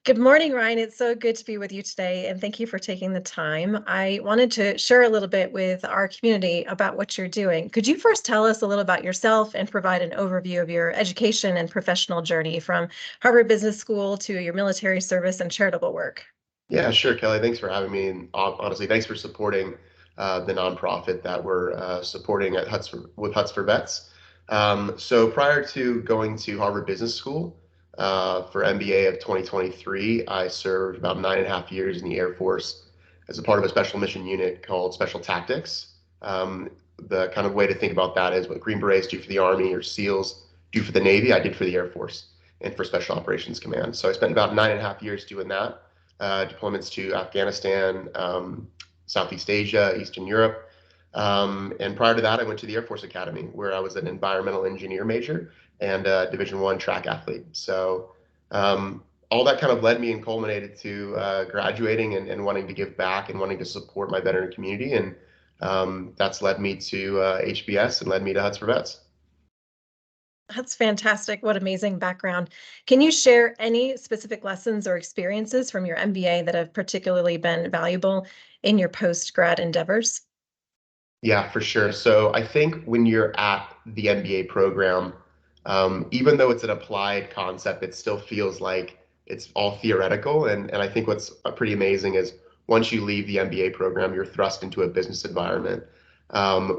Good morning, Ryan. It's so good to be with you today, and thank you for taking the time. I wanted to share a little bit with our community about what you're doing. Could you first tell us a little about yourself and provide an overview of your education and professional journey from Harvard Business School to your military service and charitable work? Yeah, sure, Kelly. Thanks for having me. And honestly, thanks for supporting the nonprofit that we're supporting at Huts for Vets. So prior to going to Harvard Business School for MBA of 2023, I served about 9.5 years in the Air Force as a part of a special mission unit called Special Tactics. The kind of way to think about that is what Green Berets do for the Army or SEALs do for the Navy, I did for the Air Force and for Special Operations Command. So I spent about 9.5 years doing that. Deployments to Afghanistan, Southeast Asia, Eastern Europe. And prior to that, I went to the Air Force Academy, where I was an environmental engineer major and a Division I track athlete. So all that kind of led me and culminated to graduating and wanting to give back and wanting to support my veteran community. And that's led me to HBS and led me to Huts for Vets. That's fantastic. What amazing background. Can you share any specific lessons or experiences from your MBA that have particularly been valuable in your post-grad endeavors? Yeah, for sure. So I think when you're at the MBA program, even though it's an applied concept, it still feels like it's all theoretical. And I think what's pretty amazing is once you leave the MBA program, you're thrust into a business environment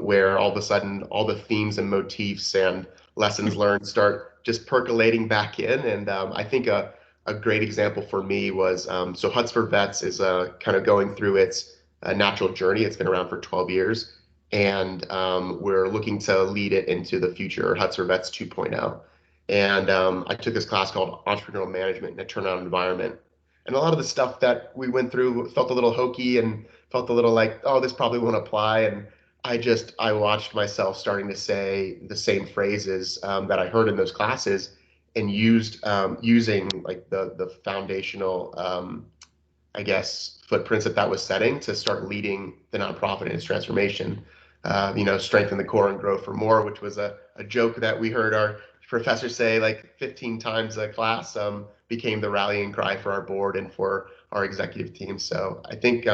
where all of a sudden all the themes and motifs and lessons learned start just percolating back in. And I think a great example for me was so Huts for Vets is kind of going through its natural journey. It's been around for 12 years and we're looking to lead it into the future, Huts for Vets 2.0. And I took this class called Entrepreneurial Management in a Turnaround Environment. And a lot of the stuff that we went through felt a little hokey and felt a little like, oh, this probably won't apply. And I watched myself starting to say the same phrases that I heard in those classes and using like the foundational I guess, footprints that was setting to start leading the nonprofit in its transformation. Strengthen the core and grow for more, which was a joke that we heard our professor say like 15 times a class, became the rallying cry for our board and for our executive team. So I think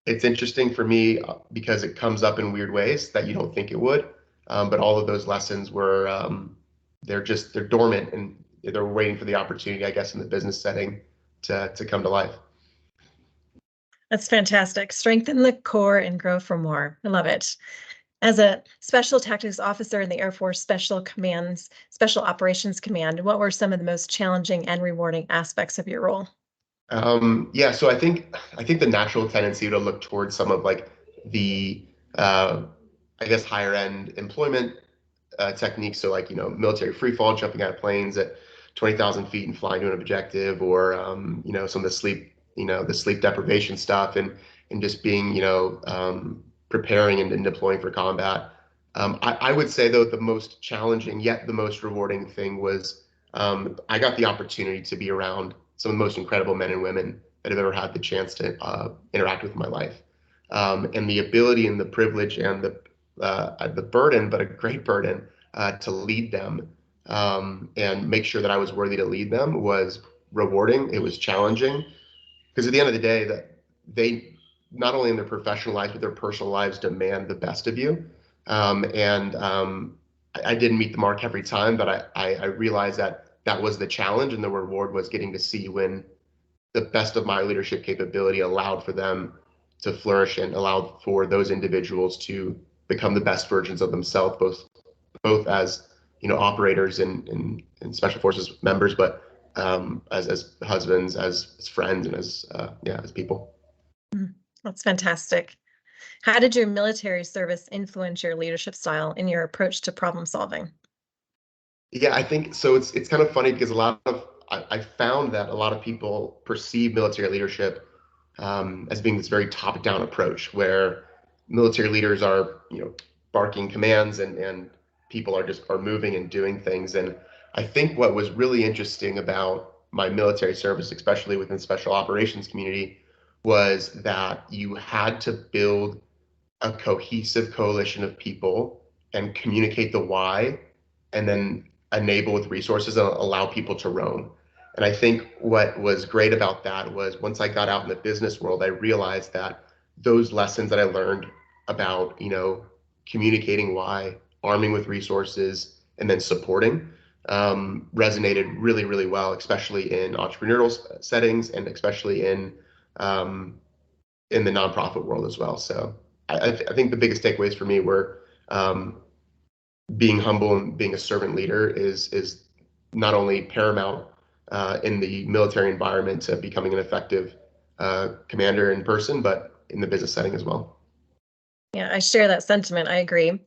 it's interesting for me because it comes up in weird ways that you don't think it would. But all of those lessons were, they're dormant and they're waiting for the opportunity, I guess, in the business setting to come to life. That's fantastic. Strengthen the core and grow for more. I love it. As a special tactics officer in the Air Force Special Operations Command, what were some of the most challenging and rewarding aspects of your role? Yeah, so I think the natural tendency to look towards some of like the I guess higher end employment techniques. So like military free fall, jumping out of planes at 20,000 feet and flying to an objective, or some of the sleep deprivation stuff, and just being preparing and deploying for combat. I would say though the most challenging yet the most rewarding thing was I got the opportunity to be around some of the most incredible men and women that I've ever had the chance to interact with in my life. And the ability and the privilege and the burden, but a great burden, to lead them and make sure that I was worthy to lead them was rewarding. It was challenging because at the end of the day, that they not only in their professional lives but their personal lives demand the best of you. I didn't meet the mark every time, but I realized that was the challenge, and the reward was getting to see when the best of my leadership capability allowed for them to flourish and allowed for those individuals to become the best versions of themselves, both as operators and special forces members, but as husbands, as friends, and as people. That's fantastic. How did your military service influence your leadership style and your approach to problem solving? Yeah, I think so. It's kind of funny because I found that a lot of people perceive military leadership as being this very top-down approach where military leaders are, barking commands and people are moving and doing things. And I think what was really interesting about my military service, especially within special operations community, was that you had to build a cohesive coalition of people and communicate the why and then enable with resources and allow people to roam. And I think what was great about that was once I got out in the business world, I realized that those lessons that I learned about, communicating why, arming with resources, and then supporting resonated really, really well, especially in entrepreneurial settings and especially um, in the nonprofit world as well. So I think the biggest takeaways for me were um, being humble and being a servant leader is not only paramount in the military environment to becoming an effective commander in person, but in the business setting as well. Yeah, I share that sentiment. I agree.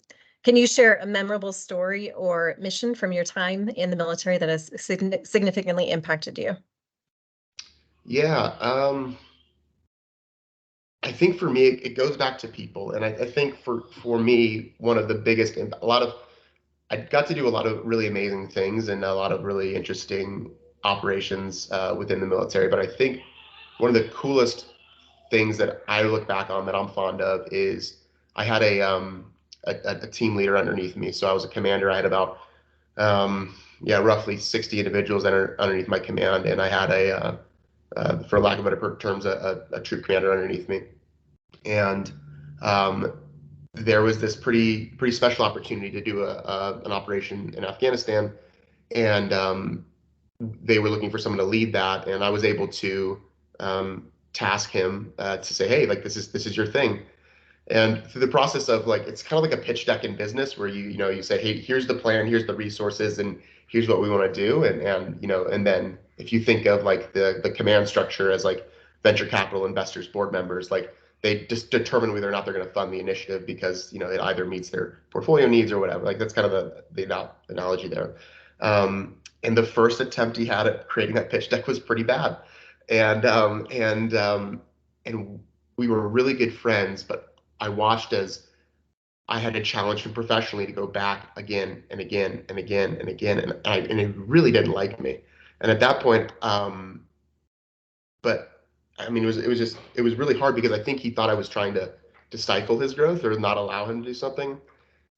Can you share a memorable story or mission from your time in the military that has significantly impacted you? Yeah, I think for me, it goes back to people, and I think for me, one of the biggest, a lot of I got to do a lot of really amazing things and a lot of really interesting operations within the military. But I think one of the coolest things that I look back on that I'm fond of is I had a team leader underneath me. So I was a commander. I had about roughly 60 individuals underneath my command, and I had for lack of better terms, a troop commander underneath me. And um, there was this pretty special opportunity to do an operation in Afghanistan, and they were looking for someone to lead that, and I was able to task him to say, hey, like this is your thing. And through the process of like, it's kind of like a pitch deck in business where you say, hey, here's the plan, here's the resources, and here's what we want to do. And then if you think of like the command structure as like venture capital investors, board members, like they just determine whether or not they're going to fund the initiative because, it either meets their portfolio needs or whatever. Like that's kind of the analogy there. And the first attempt he had at creating that pitch deck was pretty bad. And we were really good friends, but I watched as I had to challenge him professionally to go back again and again and again and again, and he really didn't like me. And at that point, but I mean, it was really hard because I think he thought I was trying to stifle his growth or not allow him to do something.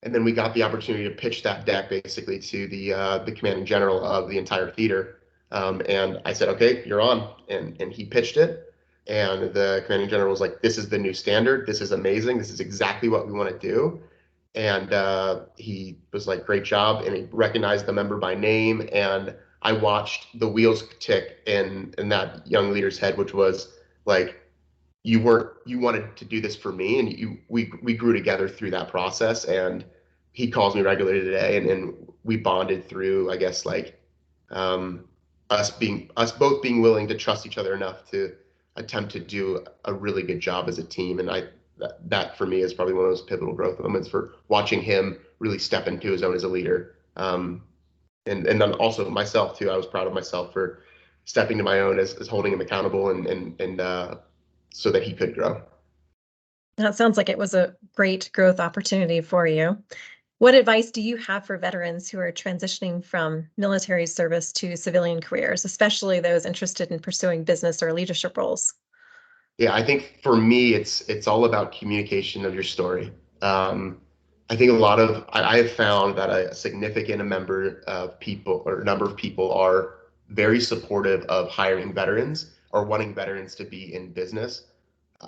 And then we got the opportunity to pitch that deck basically to the commanding general of the entire theater. And I said, okay, you're on. And he pitched it. And the commanding general was like, this is the new standard. This is amazing. This is exactly what we want to do. And he was like, great job. And he recognized the member by name. And I watched the wheels tick in that young leader's head, which was like, you wanted to do this for me, and we grew together through that process. And he calls me regularly today, and we bonded through, I guess, like um us both being willing to trust each other enough to attempt to do a really good job as a team. And that for me is probably one of those pivotal growth moments for watching him really step into his own as a leader. And then also myself too, I was proud of myself for stepping to my own as holding him accountable and so that he could grow. That sounds like it was a great growth opportunity for you. What advice do you have for veterans who are transitioning from military service to civilian careers, especially those interested in pursuing business or leadership roles? Yeah, I think for me, it's all about communication of your story. Um, I think I have found that a significant number of people are very supportive of hiring veterans or wanting veterans to be in business.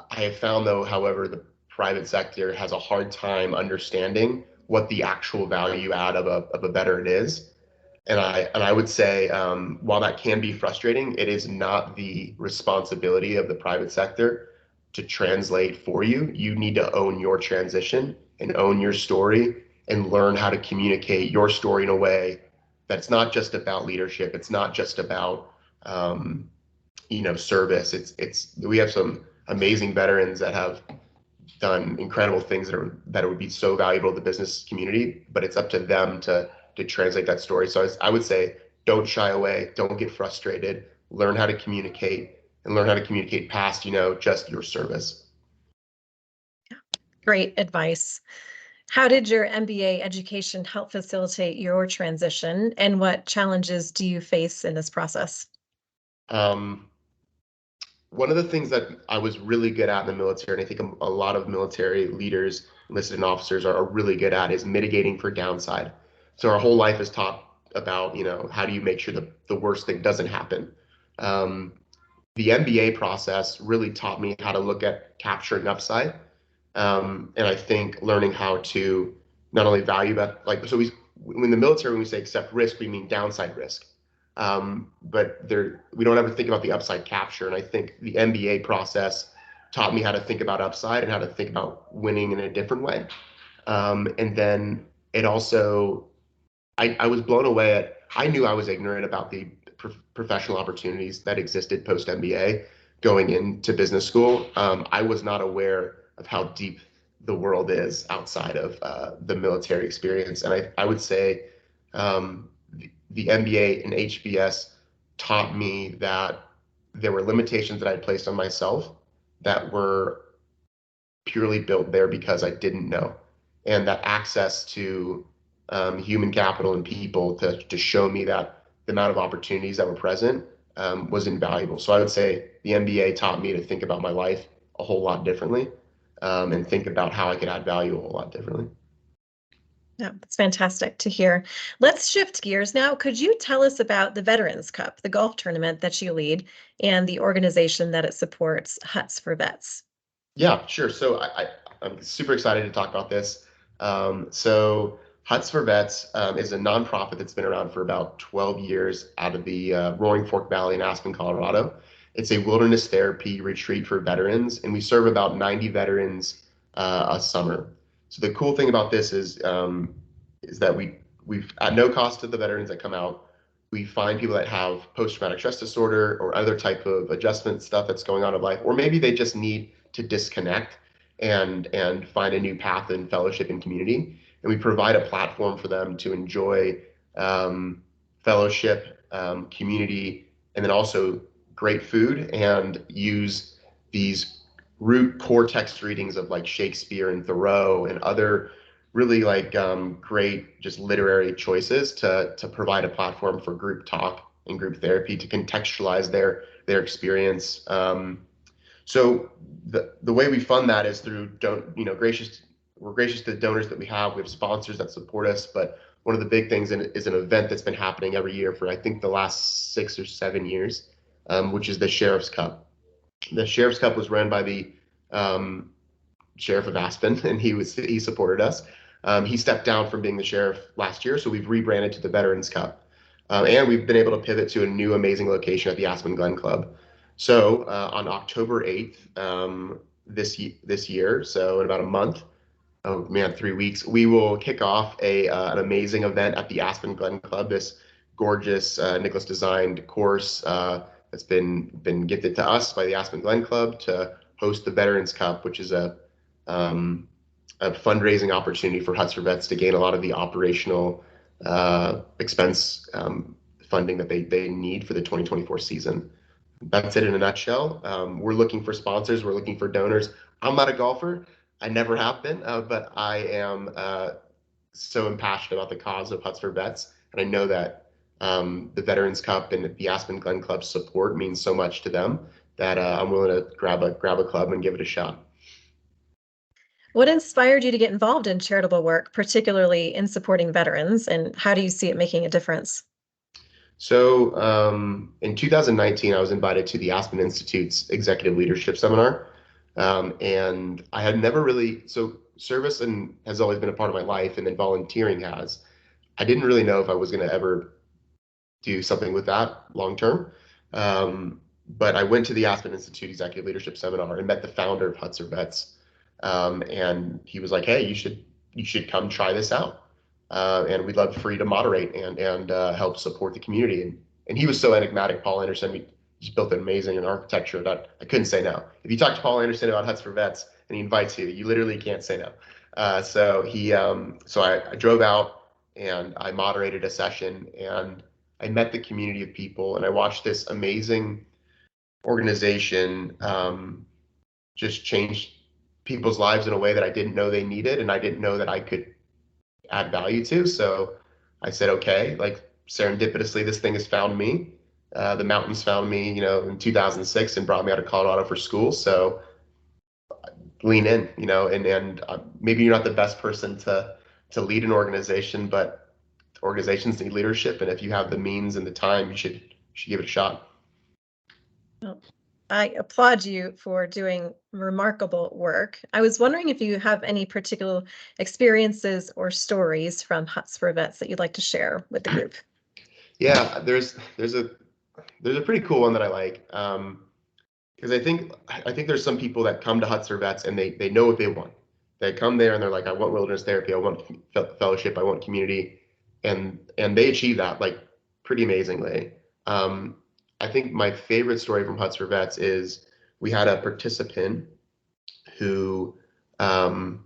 I have found though, however, the private sector has a hard time understanding what the actual value add of a veteran is. And I would say, while that can be frustrating, it is not the responsibility of the private sector to translate for you. You need to own your transition and own your story and learn how to communicate your story in a way that's not just about leadership. It's not just about service. It's we have some amazing veterans that have done incredible things that would be so valuable to the business community, but it's up to them to translate that story. So I would say, don't shy away, don't get frustrated, learn how to communicate and learn how to communicate past, just your service. Great advice. How did your MBA education help facilitate your transition, and what challenges do you face in this process? Um, One of the things that I was really good at in the military, and I think a lot of military leaders, enlisted and officers are really good at, is mitigating for downside. So our whole life is taught about, how do you make sure the worst thing doesn't happen. Um, the MBA process really taught me how to look at capturing upside. And I think learning how to not only value that, like, so in the military, when we say accept risk, we mean downside risk. But we don't ever think about the upside capture. And I think the MBA process taught me how to think about upside and how to think about winning in a different way. And then it also, I was blown away I knew I was ignorant about the professional opportunities that existed post MBA going into business school. I was not aware of how deep the world is outside of the military experience. And I would say the MBA and HBS taught me that there were limitations that I had placed on myself that were purely built there because I didn't know. And that access to human capital and people to show me that the amount of opportunities that were present was invaluable. So I would say the MBA taught me to think about my life a whole lot differently, and think about how I could add value a whole lot differently. Yeah, that's fantastic to hear. Let's shift gears now. Could you tell us about the Veterans Cup, the golf tournament that you lead, and the organization that it supports, Huts for Vets? Yeah, sure. So I'm super excited to talk about this. So Huts for Vets is a nonprofit that's been around for about 12 years out of the Roaring Fork Valley in Aspen, Colorado. It's a wilderness therapy retreat for veterans, and we serve about 90 veterans a summer. So the cool thing about this is that we've at no cost to the veterans that come out, we find people that have post-traumatic stress disorder or other type of adjustment stuff that's going on in life, or maybe they just need to disconnect and find a new path in fellowship and community. And we provide a platform for them to enjoy fellowship, community, and then also great food, and use these root core text readings of like Shakespeare and Thoreau and other really like great just literary choices to provide a platform for group talk and group therapy to contextualize their experience. So the way we fund that is through we're gracious to the donors that we have. We have sponsors that support us, but one of the big things is an event that's been happening every year for I think the last 6 or 7 years, which is the Sheriff's Cup. The Sheriff's Cup was run by the sheriff of Aspen, and he supported us. He stepped down from being the sheriff last year, so we've rebranded to the Veterans Cup, and we've been able to pivot to a new amazing location at the Aspen Glen Club. So on October 8th, this year, so in about a month, oh man, 3 weeks, we will kick off an amazing event at the Aspen Glen Club. This gorgeous Nicholas designed course that's been gifted to us by the Aspen Glen Club to host the Veterans Cup, which is a fundraising opportunity for Huts for Vets to gain a lot of the operational expense funding that they need for the 2024 season. That's it in a nutshell. We're looking for sponsors. We're looking for donors. I'm not a golfer. I never have been, but I am so impassioned about the cause of Huts for Vets. And I know that the Veterans Cup and the Aspen Glen Club support means so much to them that I'm willing to grab a club and give it a shot. What inspired you to get involved in charitable work, particularly in supporting veterans, and how do you see it making a difference? So in 2019, I was invited to the Aspen Institute's Executive Leadership Seminar. And I had never really, so service has always been a part of my life, and then volunteering has. I didn't really know if I was going to ever do something with that long term. But I went to the Aspen Institute Executive Leadership Seminar and met the founder of Huts for Vets. And he was like, "Hey, you should come try this out. And we'd love for you to moderate and help support the community." And he was so enigmatic, Paul Anderson. We just built an amazing architecture that I couldn't say no. If you talk to Paul Anderson about Huts for Vets and he invites you, you literally can't say no. So I drove out and I moderated a session, and I met the community of people, and I watched this amazing organization just change people's lives in a way that I didn't know they needed, and I didn't know that I could add value to. So I said, okay, like serendipitously, this thing has found me. The mountains found me, in 2006 and brought me out of Colorado for school. So lean in, and maybe you're not the best person to lead an organization, but organizations need leadership, and if you have the means and the time, you should give it a shot. Well, I applaud you for doing remarkable work. I was wondering if you have any particular experiences or stories from Huts for Vets that you'd like to share with the group. Yeah, there's a pretty cool one that I like. Because I think there's some people that come to Huts for Vets and they know what they want. They come there and they're like, I want wilderness therapy, I want fellowship, I want community, and they achieve that like pretty amazingly. Um, I think my favorite story from Huts for Vets is we had a participant who um,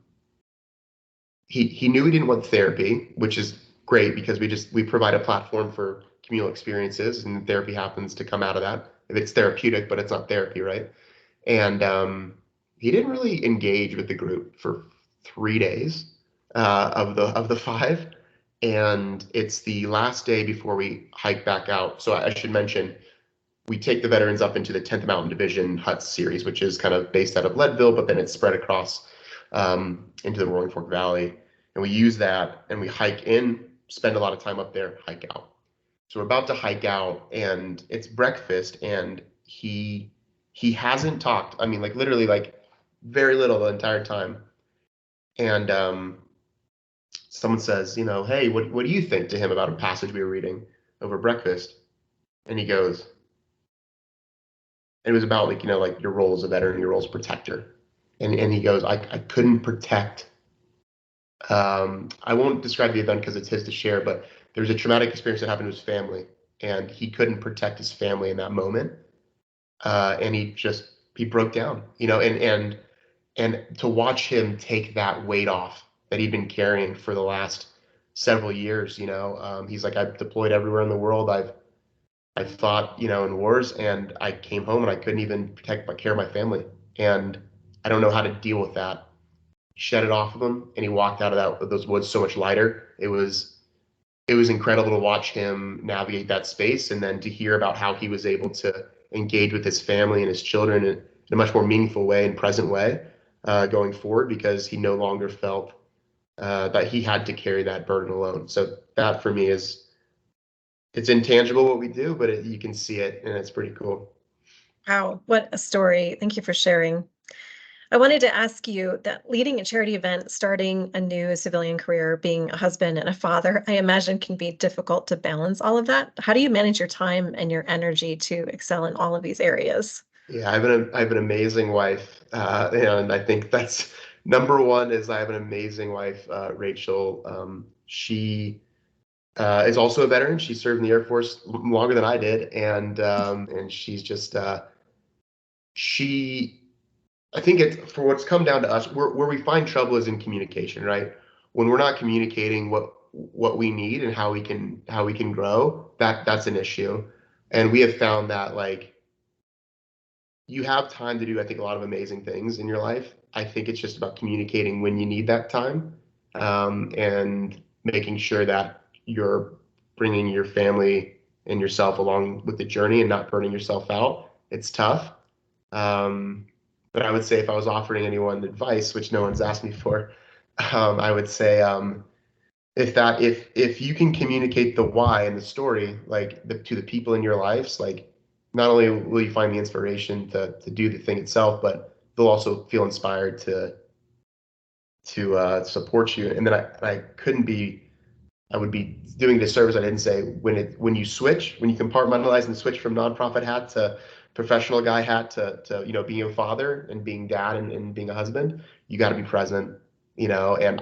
he knew he didn't want therapy, which is great because we provide a platform for communal experiences, and therapy happens to come out of that. If it's therapeutic, but it's not therapy, right? And he didn't really engage with the group for 3 days of the 5, and it's the last day before we hike back out. So I should mention we take the veterans up into the 10th Mountain Division Hut series, which is kind of based out of Leadville, but then it's spread across into the Roaring Fork Valley. And we use that and we hike in, spend a lot of time up there, hike out. So we're about to hike out and it's breakfast and he hasn't talked. I mean, like literally like very little the entire time. And someone says, hey, what do you think to him about a passage we were reading over breakfast? And he goes, and it was about like like your role as a veteran, your role as a protector, and he goes, I couldn't protect. I won't describe the event because it's his to share, but there was a traumatic experience that happened to his family, and he couldn't protect his family in that moment, and he broke down, and to watch him take that weight off that he'd been carrying for the last several years, he's like, I've deployed everywhere in the world, I fought, in wars, and I came home and I couldn't even protect my care of my family. And I don't know how to deal with that. He shed it off of him, and he walked out of those woods so much lighter. It was incredible to watch him navigate that space, and then to hear about how he was able to engage with his family and his children in a much more meaningful way and present way going forward, because he no longer felt that he had to carry that burden alone. So that for me it's intangible what we do, but you can see it, and it's pretty cool. Wow, what a story. Thank you for sharing. I wanted to ask you that leading a charity event, starting a new civilian career, being a husband and a father, I imagine can be difficult to balance all of that. How do you manage your time and your energy to excel in all of these areas? Yeah, I have an amazing wife, and I think that's number one. Is I have an amazing wife, Rachel. She is also a veteran. She served in the Air Force longer than I did, and she's just she. I think it's for what's come down to us. Where we find trouble is in communication, right? When we're not communicating what we need and how we can grow, that's an issue. And we have found that like you have time to do, I think, a lot of amazing things in your life. I think it's just about communicating when you need that time, and making sure that you're bringing your family and yourself along with the journey and not burning yourself out. It's tough. Um, but I would say if I was offering anyone advice, which no one's asked me for, I would say if you can communicate the why and the story like to the people in your lives, like not only will you find the inspiration to do the thing itself, but they'll also feel inspired to support you. And then I would be doing a disservice. I didn't say when you compartmentalize and switch from nonprofit hat to professional guy hat to being a father and being dad and being a husband, you got to be present, and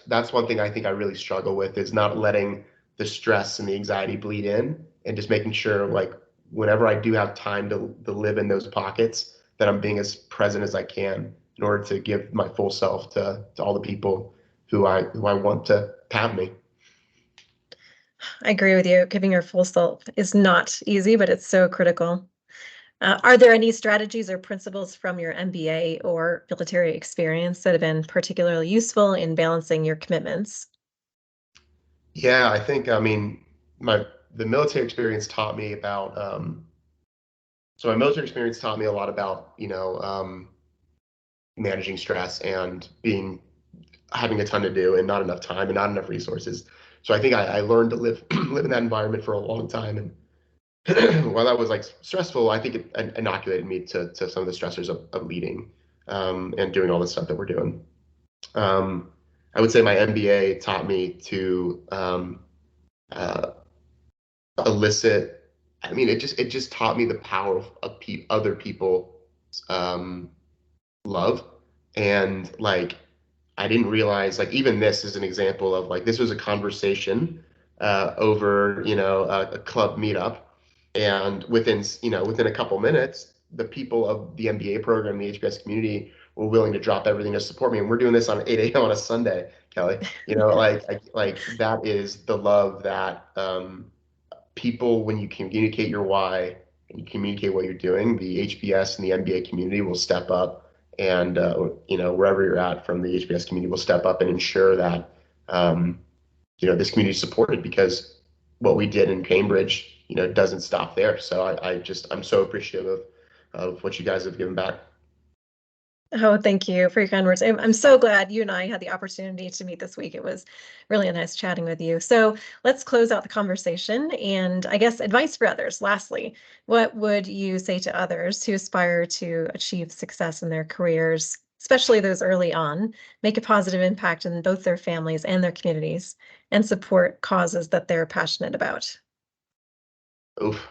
that's one thing I think I really struggle with is not letting the stress and the anxiety bleed in, and just making sure like whenever I do have time to live in those pockets, that I'm being as present as I can in order to give my full self to all the people who I want to have me. I agree with you. Giving your full self is not easy, but it's so critical. Are there any strategies or principles from your MBA or military experience that have been particularly useful in balancing your commitments? Yeah, I think, I mean, the military experience taught me about, my military experience taught me a lot about, managing stress and having a ton to do and not enough time and not enough resources. So I think I learned to live live in that environment for a long time. And while that was like stressful, I think it inoculated me to some of the stressors of leading and doing all the stuff that we're doing. Um, I would say my MBA taught me to uh, elicit. I mean, it just taught me the power of other people um, love. And like I didn't realize, like, even this is an example of like this was a conversation over a club meetup, and within a couple minutes the people of the MBA program, the HBS community, were willing to drop everything to support me, and we're doing this on 8 a.m. on a Sunday, Kelly. Like that is the love that people, when you communicate your why and you communicate what you're doing, the HBS and the MBA community will step up, and wherever you're at from the HBS community will step up and ensure that this community is supported, because what we did in Cambridge, doesn't stop there. So I'm so appreciative of what you guys have given back. Oh, thank you for your kind words. I'm so glad you and I had the opportunity to meet this week. It was really nice chatting with you. So let's close out the conversation, and I guess advice for others. Lastly, what would you say to others who aspire to achieve success in their careers, especially those early on, make a positive impact in both their families and their communities, and support causes that they're passionate about? Oof.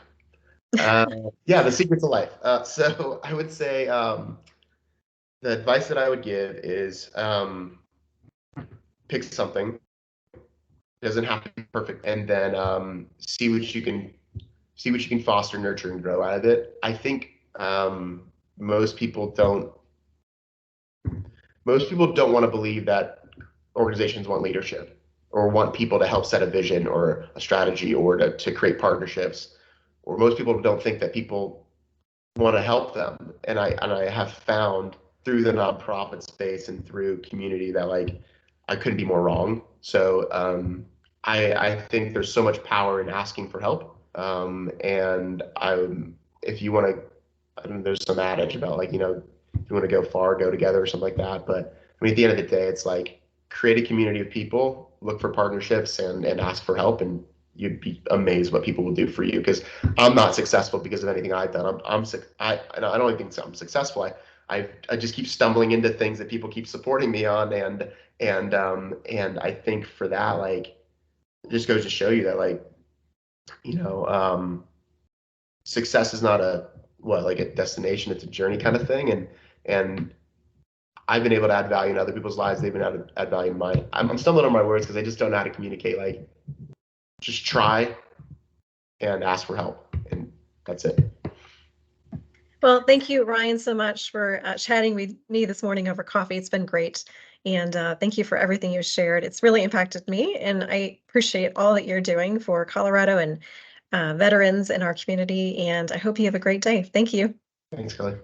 Uh, yeah, the secrets of life. So I would say the advice that I would give is pick something. It doesn't have to be perfect, and then see what you can foster, nurture, and grow out of it. I think most people don't most people don't want to believe that organizations want leadership or want people to help set a vision or a strategy or to create partnerships. Or most people don't think that people want to help them. And I have found through the nonprofit space and through community that like I couldn't be more wrong. So I think there's so much power in asking for help. And if you want to, I mean, there's some adage about like, if you want to go far, go together or something like that. But I mean, at the end of the day, it's like create a community of people, look for partnerships, and ask for help, and you'd be amazed what people will do for you. Because I'm not successful because of anything I've done. I don't even think I'm successful. I just keep stumbling into things that people keep supporting me on, and I think for that, like, it just goes to show you that, like, you know, success is not like a destination, it's a journey kind of thing. And I've been able to add value in other people's lives. They've been able to add value in mine. I'm stumbling on my words because I just don't know how to communicate. Like, just try and ask for help, and that's it. Well, thank you, Ryan, so much for chatting with me this morning over coffee. It's been great. And thank you for everything you shared. It's really impacted me, and I appreciate all that you're doing for Colorado and veterans in our community. And I hope you have a great day. Thank you. Thanks, Kelly.